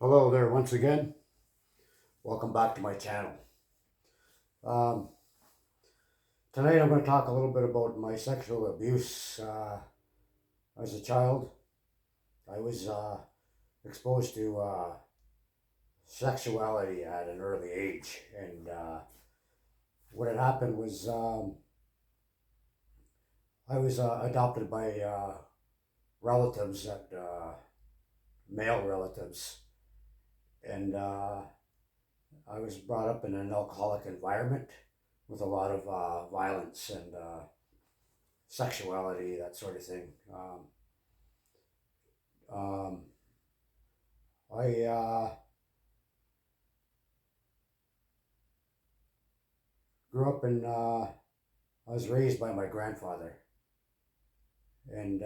Hello there once again. Welcome back to my channel. Um, Tonight I'm going to talk a little bit about my sexual abuse as a child. I was exposed to sexuality at an early age, and what had happened was I was adopted by relatives, male relatives, and I was brought up in an alcoholic environment with a lot of violence and sexuality, that sort of thing. Um, I grew up in, I was raised by my grandfather, and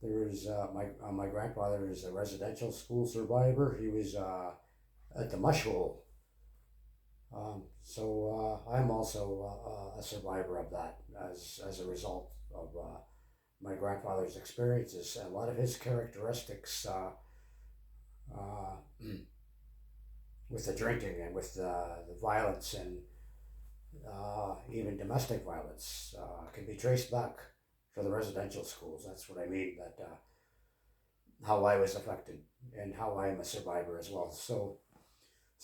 there was my grandfather is a residential school survivor. He was at the Mushroom. So I'm also a survivor of that as a result of my grandfather's experiences. A lot of his characteristics uh, with the drinking and with the violence and even domestic violence can be traced back to the residential schools. That's what I mean, that how I was affected and how I am a survivor as well. So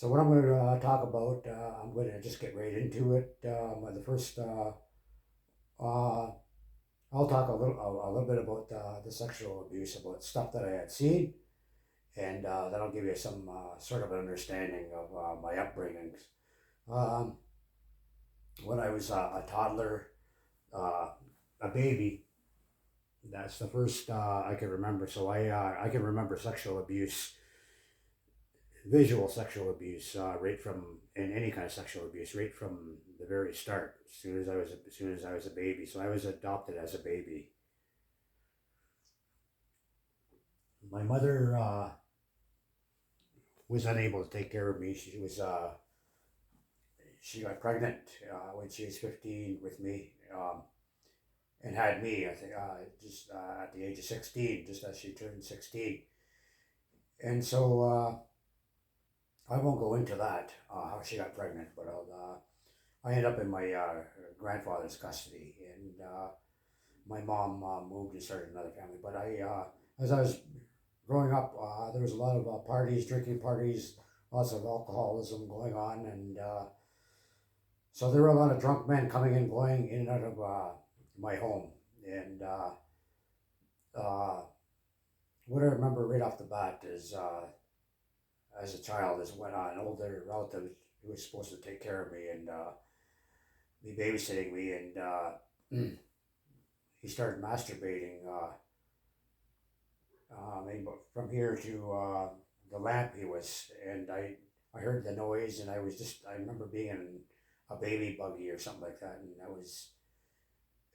what I'm going to talk about, I'm going to just get right into it. The first, I'll talk a little bit about the sexual abuse, about stuff that I had seen, and then I'll give you some sort of understanding of my upbringings. Um, when I was a toddler, uh, a baby, that's the first I can remember. So I can remember sexual abuse, visual sexual abuse, right from, and any kind of sexual abuse, right from the very start. As soon as I was a baby. So I was adopted as a baby. My mother was unable to take care of me. She got pregnant when she was 15 with me, and had me. I think just at the age of 16, just as she turned 16. And so I won't go into that, how she got pregnant, but I ended up in my grandfather's custody, and my mom moved and started another family. But as I was growing up, there was a lot of parties, drinking parties, lots of alcoholism going on, and so there were a lot of drunk men coming and going in and out of my home. And uh, what I remember right off the bat is, as a child, is when an older relative who was supposed to take care of me and be babysitting me, and he started masturbating. Maybe from here to the lamp he was, and I heard the noise, and I remember being in a baby buggy or something like that,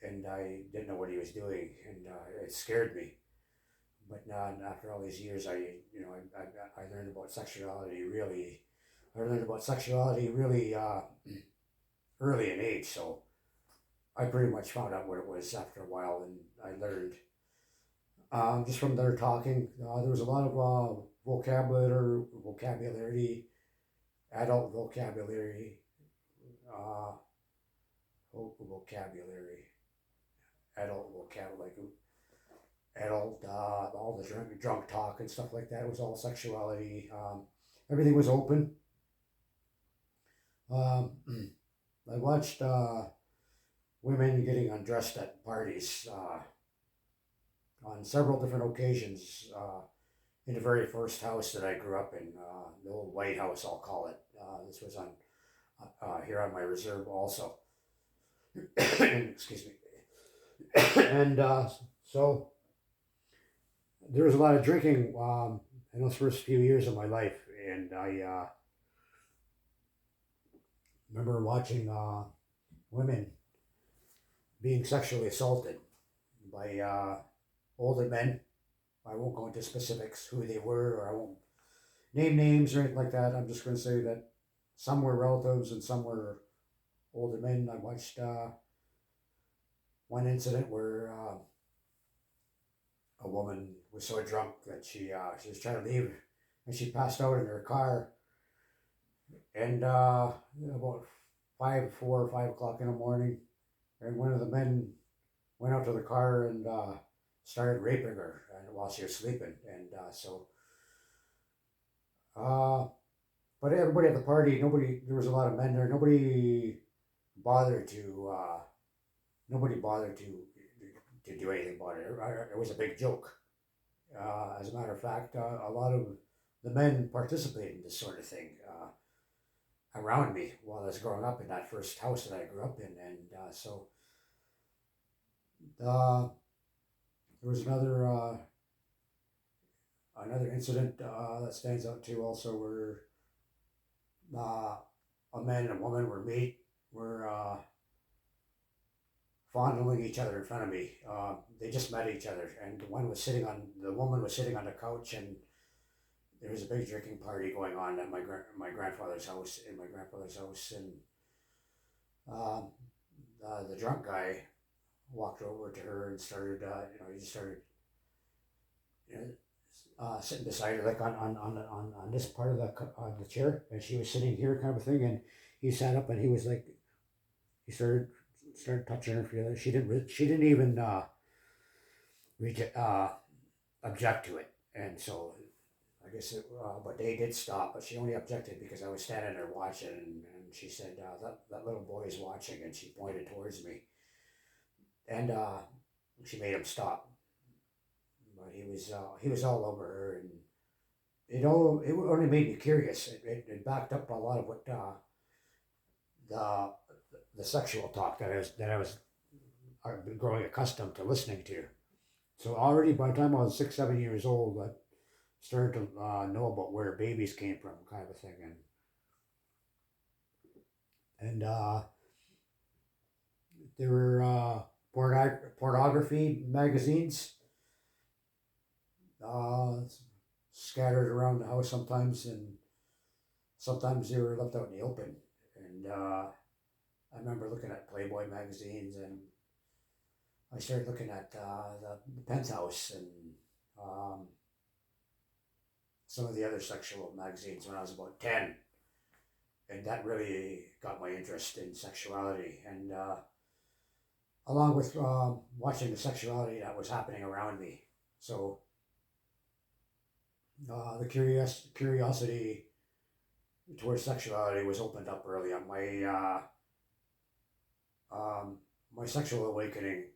and I didn't know what he was doing, and it scared me. But now, after all these years, I learned about sexuality really. I learned about sexuality really early in age, so I pretty much found out what it was after a while, and I learned just from their talking. There was a lot of vocabulary, adult vocabulary, uh, vocabulary, adult vocabulary, adult, all the drunk talk and stuff like that. It was all sexuality. Everything was open. Um, I watched women getting undressed at parties on several different occasions in the very first house that I grew up in, the old White House, I'll call it. This was on here on my reserve also. Excuse me. And so there was a lot of drinking in those first few years of my life, and I remember watching women being sexually assaulted by older men. I won't go into specifics who they were, or I won't name names or anything like that. I'm just going to say that some were relatives and some were older men. I watched one incident where a woman was so drunk that she was trying to leave. and she passed out in her car. And about 5 or 5 o'clock in the morning, and one of the men went out to the car and started raping her and while she was sleeping. And uh, but everybody at the party, nobody, there was a lot of men there. Bothered to, uh, nobody bothered to do anything about it. It was a big joke. As a matter of fact, a lot of the men participated in this sort of thing around me while I was growing up in that first house that I grew up in. And uh, there was another incident that stands out too. Also, where uh, a man and a woman were fondling each other in front of me. They just met each other, and the woman was sitting on the couch, and there was a big drinking party going on at my grandfather's house, and um, the drunk guy walked over to her and started, he just started, you know, sitting beside her, like on this part of on the chair, and she was sitting here, kind of a thing, and he sat up and he was like, he started touching her feelings. She didn't even object to it, and so I guess but they did stop. But she only objected because I was standing there watching, and she said that little boy is watching, and she pointed towards me, and she made him stop. But he was all over her, and it only made me curious. It backed up a lot of what the the sexual talk that I was growing accustomed to listening to. So already by the time I was 6, 7 years old, I started to know about where babies came from, kind of a thing, and there were pornography magazines uh, scattered around the house sometimes, and sometimes they were left out in the open. And I remember looking at Playboy magazines, and I started looking at the Penthouse and um, some of the other sexual magazines when I was about 10. And that really got my interest in sexuality. And along with watching the sexuality that was happening around me. So the curiosity towards sexuality was opened up early on. My sexual awakening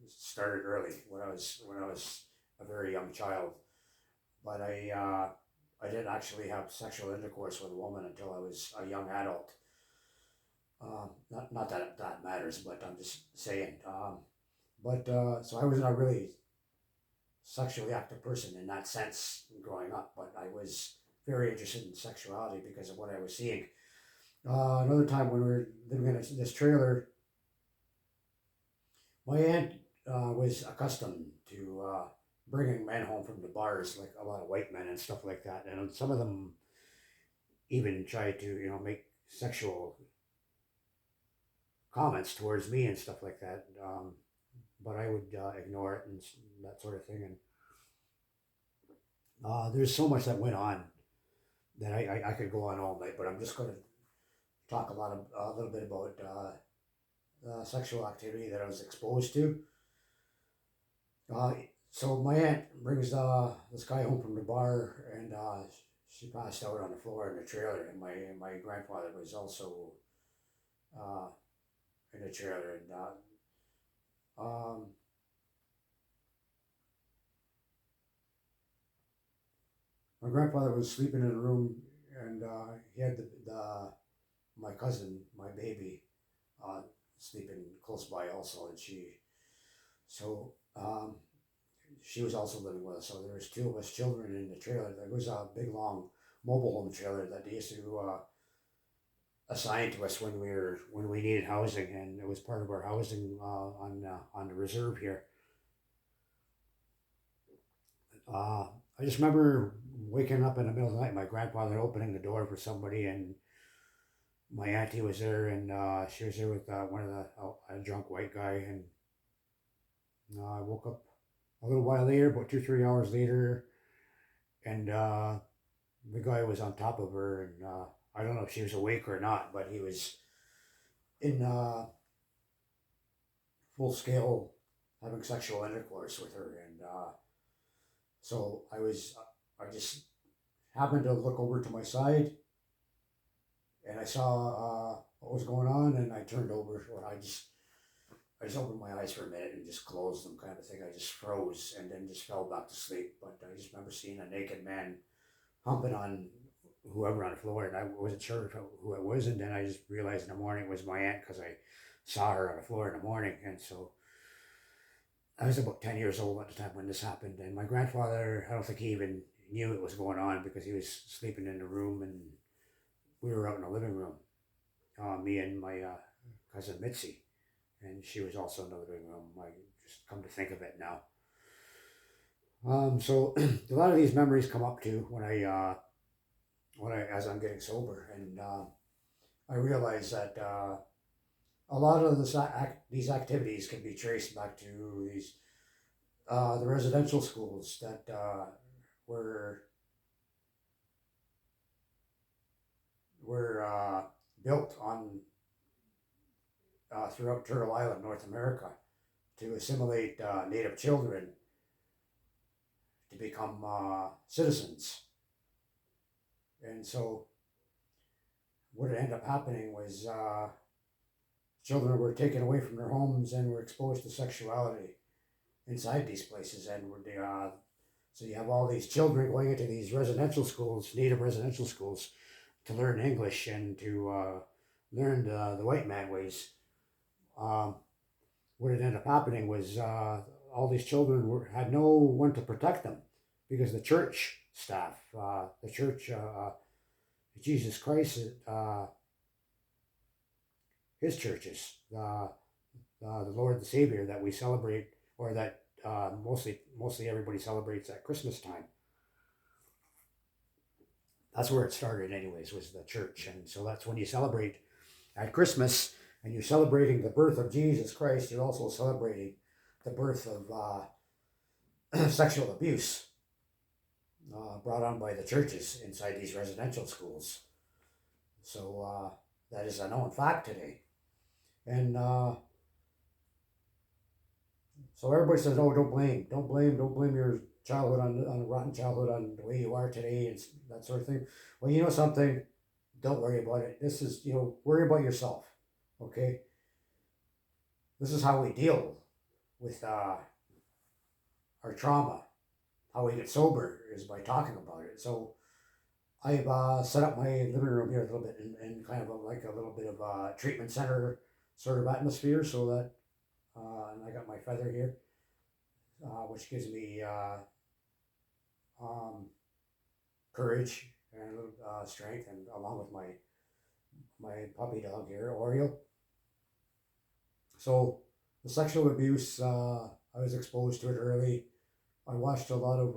started early when I was a very young child, but I didn't actually have sexual intercourse with a woman until I was a young adult. Not that that matters, but I'm just saying. But so I was not really sexually active person in that sense growing up, but I was very interested in sexuality because of what I was seeing. Another time when we were living in this trailer, my aunt was accustomed to bringing men home from the bars, like a lot of white men and stuff like that, and some of them even tried to, make sexual comments towards me and stuff like that. But I would ignore it and that sort of thing. And there's so much that went on that I could go on all night, but I'm just going to talk a little bit about sexual activity that I was exposed to. So my aunt brings this guy home from the bar, and she passed out on the floor in the trailer, and my grandfather was also uh, in the trailer, and my grandfather was sleeping in a room, and he had my cousin, my baby, uh, sleeping close by also, and so she was also living with us. So there was two of us children in the trailer. There was a big long mobile home trailer that they used to assign to us when we needed housing, and it was part of our housing on the reserve here. I just remember waking up in the middle of the night, my grandfather opening the door for somebody, and my auntie was there, and she was there with one of a drunk white guy, and I woke up a little while later, about 2, 3 hours later, and the guy was on top of her, and I don't know if she was awake or not, but he was in full scale having sexual intercourse with her, and so I just happened to look over to my side, and I saw what was going on, and I turned over. Well, I just opened my eyes for a minute and just closed them, kind of thing. I just froze and then just fell back to sleep. But I just remember seeing a naked man humping on whoever on the floor, and I wasn't sure who it was. And then I just realized in the morning it was my aunt because I saw her on the floor in the morning. And so I was about 10 years old at the time when this happened. And my grandfather, I don't think he even knew it was going on because he was sleeping in the room and we were out in the living room, me and my cousin Mitzi. And she was also in the living room. I just come to think of it now. So a lot of these memories come up too as I'm getting sober, and I realize that a lot of these activities can be traced back to the residential schools that were built on throughout Turtle Island, North America, to assimilate Native children to become citizens. And so what ended up happening was children were taken away from their homes and were exposed to sexuality inside these places. And so you have all these children going into these residential schools, Native residential schools, to learn English and to learn the white man ways. What had ended up happening was all these children had no one to protect them because the church staff, the church, Jesus Christ, his churches, the Lord the Savior that we celebrate, or that mostly everybody celebrates at Christmas time. That's where it started, anyways, was the church, and so that's when you celebrate at Christmas. And you're celebrating the birth of Jesus Christ, you're also celebrating the birth of sexual abuse brought on by the churches inside these residential schools. So that is a known fact today. And so everybody says, oh, don't blame your childhood on a rotten childhood on the way you are today and that sort of thing. Well, you know something? Don't worry about it. This is, worry about yourself. Okay, this is how we deal with our trauma. How we get sober is by talking about it. So I've set up my living room here a little bit in kind of like a little bit of a treatment center sort of atmosphere, so that and I got my feather here, which gives me courage and a little strength, and along with my puppy dog here, Oreo. So the sexual abuse, I was exposed to it early. I watched a lot of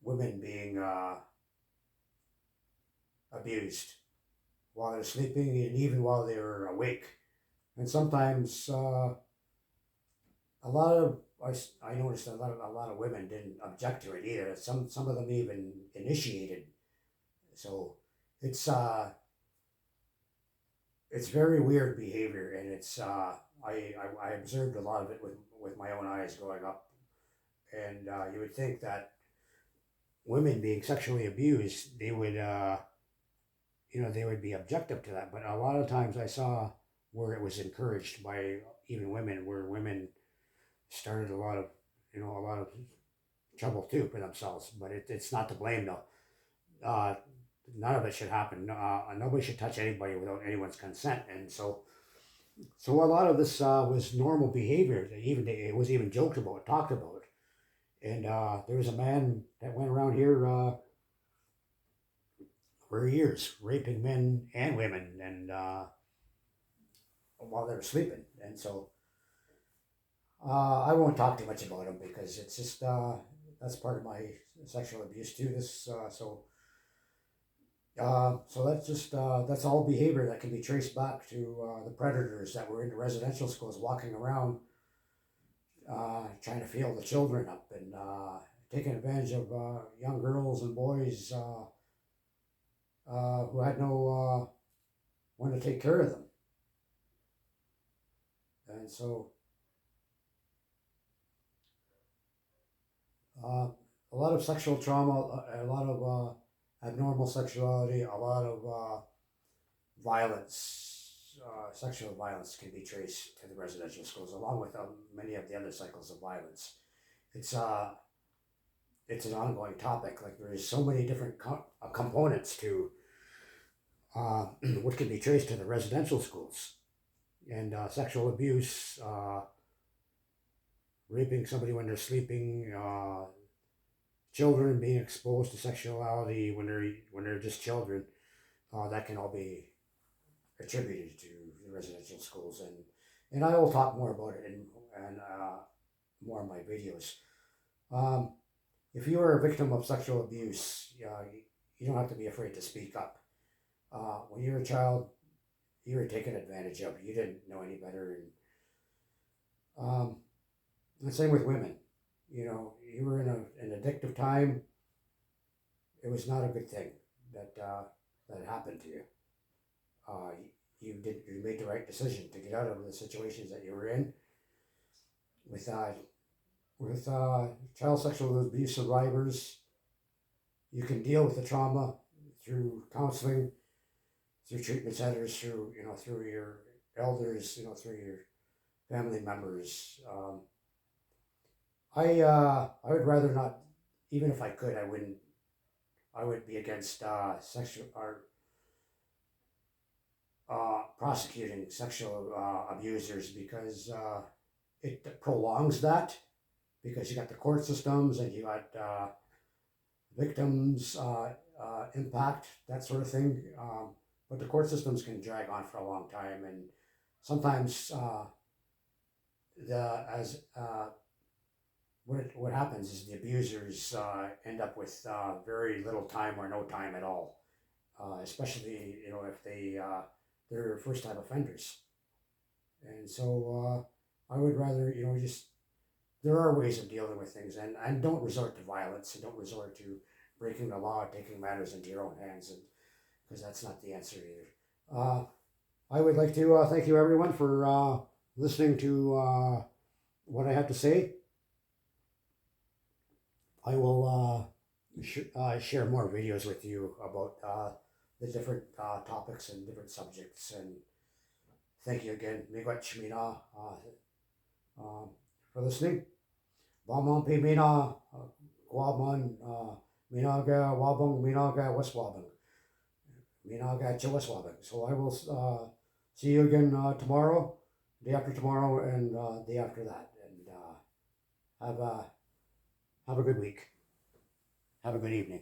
women being abused while they're sleeping and even while they're awake. And sometimes a lot of I noticed a lot of women didn't object to it either. Some of them even initiated. So it's very weird behavior, and it's I observed a lot of it with my own eyes growing up, and you would think that women being sexually abused, they would they would be objective to that, but a lot of times I saw where it was encouraged by even women, where women started a lot of trouble too for themselves, but it's not to blame though. None of it should happen. Nobody should touch anybody without anyone's consent, and so a lot of this was normal behavior. It was even joked about, talked about, and there was a man that went around here for years, raping men and women, and while they were sleeping, and so I won't talk too much about him because it's just that's part of my sexual abuse too. So that's just that's all behavior that can be traced back to the predators that were in the residential schools, walking around trying to feel the children up, and taking advantage of young girls and boys who had no one to take care of them. And so a lot of sexual trauma, a lot of abnormal sexuality, a lot of violence, sexual violence can be traced to the residential schools, along with many of the other cycles of violence. It's it's an ongoing topic. Like there is so many different components to what can be traced to the residential schools, and sexual abuse, raping somebody when they're sleeping, children being exposed to sexuality when they're just children. That can all be attributed to the residential schools, and I will talk more about it in and more in my videos. If you are a victim of sexual abuse, you don't have to be afraid to speak up. When you were a child, you were taken advantage of. You didn't know any better, and the same with women. You know, you were in an addictive time. It was not a good thing that that happened to you. Uh, you made the right decision to get out of the situations that you were in. With child sexual abuse survivors, you can deal with the trauma through counseling, through treatment centers, through through your elders, through your family members. I would rather not, even if I could, I wouldn't. I would be against sexual or prosecuting sexual abusers, because it prolongs that, because you got the court systems and you got victims impact, that sort of thing. But the court systems can drag on for a long time, and sometimes the as what happens is the abusers end up with very little time or no time at all, especially if they're first time offenders. And so I would rather just, there are ways of dealing with things, and don't resort to violence, and don't resort to breaking the law, taking matters into your own hands, and because that's not the answer either. I would like to thank you everyone for listening to what I have to say. I will share more videos with you about the different topics and different subjects. And thank you again, Miigwech Mina, for listening. Bamon Pi Mina, Guaman, Minaga, Wabong, Minaga, Westwabang, Minaga, Chewaswabang. So I will see you again tomorrow, day after tomorrow, and day after that. And have a good week. Have a good evening.